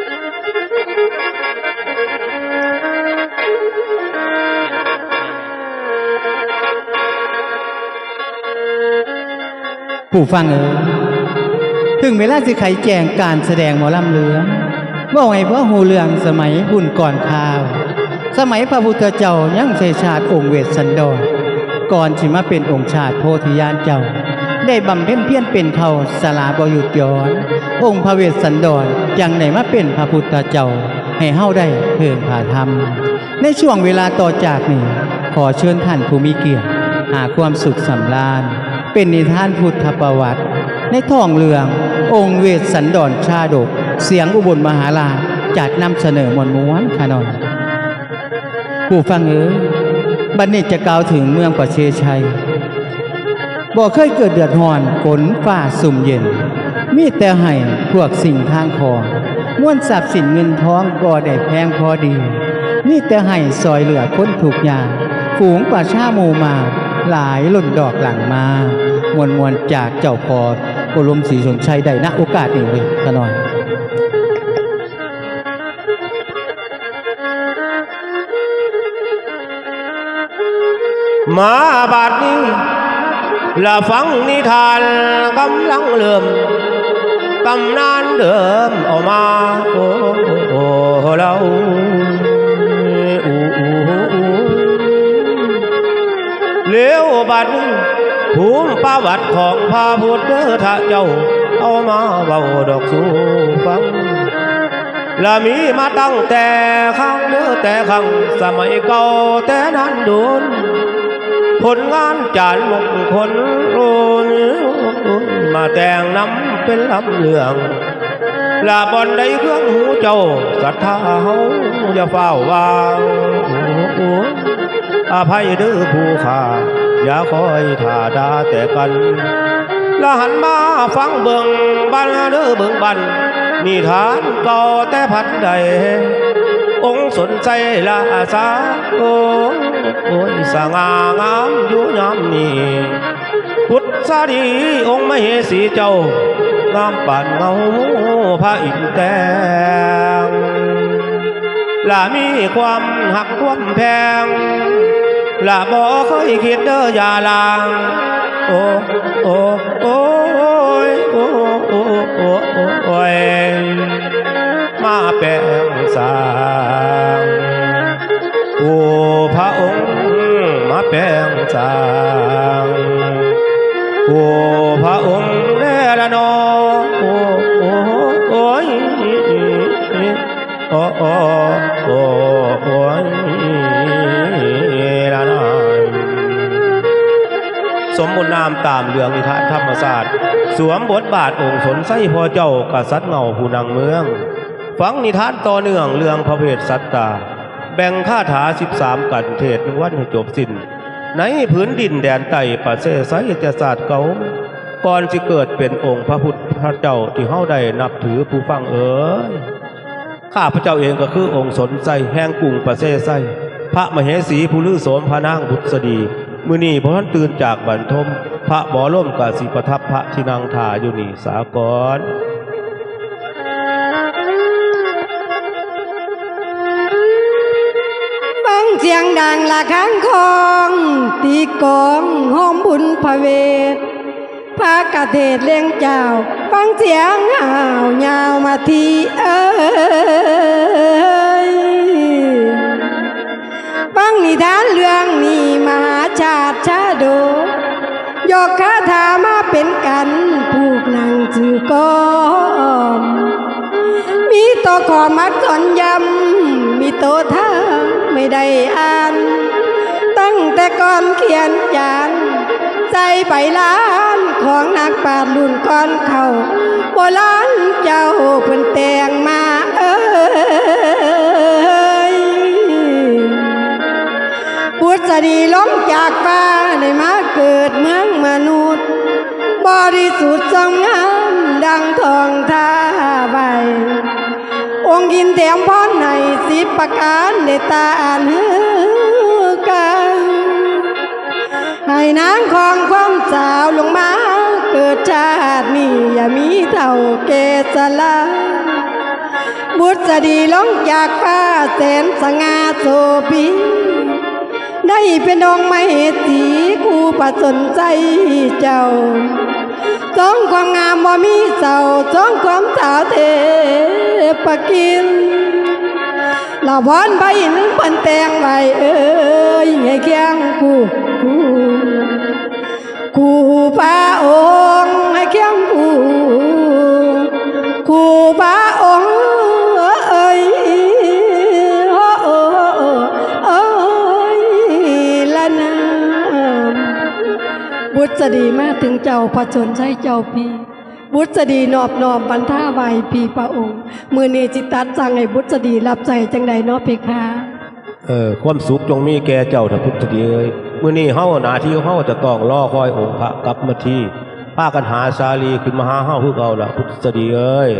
ผู้ฟังถึงเวลาสิไขแจงการแสดงหมอลำเหลืองบอกให้พ่อหูเรื่องสมัยบุญก่อนข่าวสมัยพระพุทธเจ้ายังเสชาติองค์เวสสันดรก่อนสิมาเป็นองค์ชาติโพธิญาณเจ้าได้บำเพ็ญเพียรเป็นเผ่าสลาบ่หยุดย้อนองค์พระเวสสันดรยังได้มาเป็นพระพุทธเจ้าให้เฮาได้เพิ่งผ่าธรรมในช่วงเวลาต่อจากนี้ขอเชิญท่านผู้มีเกียรติหาความสุขสำราญเป็นนิทานพุทธประวัติในท้องเรื่ององค์เวสสันดรชาดกเสียงอุบลมหาราชจัดนำเสนอมวลม้วนขนอนผู้ฟังบัดนี้จะกล่าวถึงเมืองประเชชัยบ่เคยเกิดเดือดร้อนฝนฟ้าสุ่มเย็นมีแต่ให้พวกสิ่งทางของม้วนทรัพย์สินเงินทองก็ได้แพงพอดีมีแต่ให้ซอยเหลือคนถูกยาฝูงประชาหมู่มาหลายล่นดอกหลังมามวลจากเจ้าพอโอลมศรีชนชัยได้ณโอกาสนี้เลยขนอยมาบาดนี้ละฟังนิทานกำลังเริ่มตำนานเดิมออกมาโอ้เราเลี้ยวบัดภูมิประวัติของพระพุทธเจ้าเอามาเบาดอกสู่ฟังและมีมาตั้งแต่ครั้งแต่ครั้งสมัยเก่าแต่นั้นโดนผลงานจานมงคลมาแต่งนำเป็นลำเรื่องลาบอนได้เครื่องหูเจ้าศรัทธาเฮาอย่าเฝ้าวางอภัยเด้อผู้ข้าอย่าคอยท่าดาแต่กันละหันมาฟังเบิ่งบันเด้อเบิ่งบันนิทานเก่าแต่พัดใดองค์สนใจลาสาโอ้ยสง่างามอยู่ยามนี้พุทธาดีองค์มเหสีเจ้างามปานเงาพระอินทร์แตงละมีความหักความแพงละบ่เคยคิดเด้ออย่าลางโอ้โอ้โอ้ยโอ้โอ้โอ้โอ้ยมาแปลงสร้างโอ้พระองค์มาแปลงสร้างโอ้พระองค์แน่ละนอโอ้โอ้โอ้ยโอ้โอ้โอ้โอ้ยละนอสมบูรณ์นามตามเรื่องนิทานธรรมศาสตร์สวมบทบาทองค์สนไส้พ่อเจ้ากษัตริย์เงาผู้นางเมืองฟังนิทานต่อเนื่องเรื่องพระเวสสัตตาแบ่งคาถา13กันเทศ1 วันให้จบสิ้นในพื้นดินแดนไต่ประเสไสจะศาสตร์เก่าก่อนจะเกิดเป็นองค์พระพุทธเจ้าที่เฮาได้นับถือผู้ฟังข้าพระเจ้าเองก็คือองค์สนไส้แห่งกรุงประเสไสพระมเหสีผู้ลือโสมพระนางบุษดีมื้อนี้พอท่านตื่นจากบรรทมพระบ่อล่มกสิประทับพระที่นางถ่าอยู่นี่สากรฟังเสียงดังละข้างคองตีกองห้อมบุญพระเวทพระกเทศเลี้ยงเจ้าฟังเสียงห่าวยาวมาทีฟังนิทานเรื่องนี้มหาชาติชาดกยกคาถามาเป็นกันผูกนางจือกอมมีตัวขอมักสอนยำมีตัวท่าไม่ได้อ่านตั้งแต่ก่อนเขียนจานใจไปล้านของนักปราชญ์รุ่นก่อนเขาโบราณเจ้าเพิ่นแต่งมาพุทธดีล้มจากฟ้าได้มาเกิดเมืองมนุษย์บริสุทธิ์ทรงงามดังทองท่าใบองค์กินแถมพรใน10 ประการได้ตาอ่านฮือกันให้นางของความสาวลงมาเกิดชาตินี้อย่ามีเท่าเกศลา บุษดีลงจากฟ้าแสนสง่าโสปีได้เป็นองค์มเหสีคู่ประสนใจเจ้าสองความงามบ่มีเศร้าสองความสาวเทปกินลาพรใบหนึ่งพันแตงใบเอ้ยให้เคียงกูพระองค์ให้เคียงกูพระองค์เอ้ยละนามบุษดีมาถึงเจ้าพระชนใช้เจ้าพี่บุษดีนอบน้อมบรรท่าใบพี่พระองค์มือนี้จิตตัดสั่งให้บุษดีรับใจจังใดเนาะเพคะ ความสุขจงมีแก่เจ้าท่านพุทธดีเอ้ยมื้อนี้เฮาหน้าที่ของเฮาจะต้องรอคอยองค์พระกลับมาที่พากันหาสาลีขึ้นมาหาเฮาคือเก่าล่ะพุทธดีเอ้ย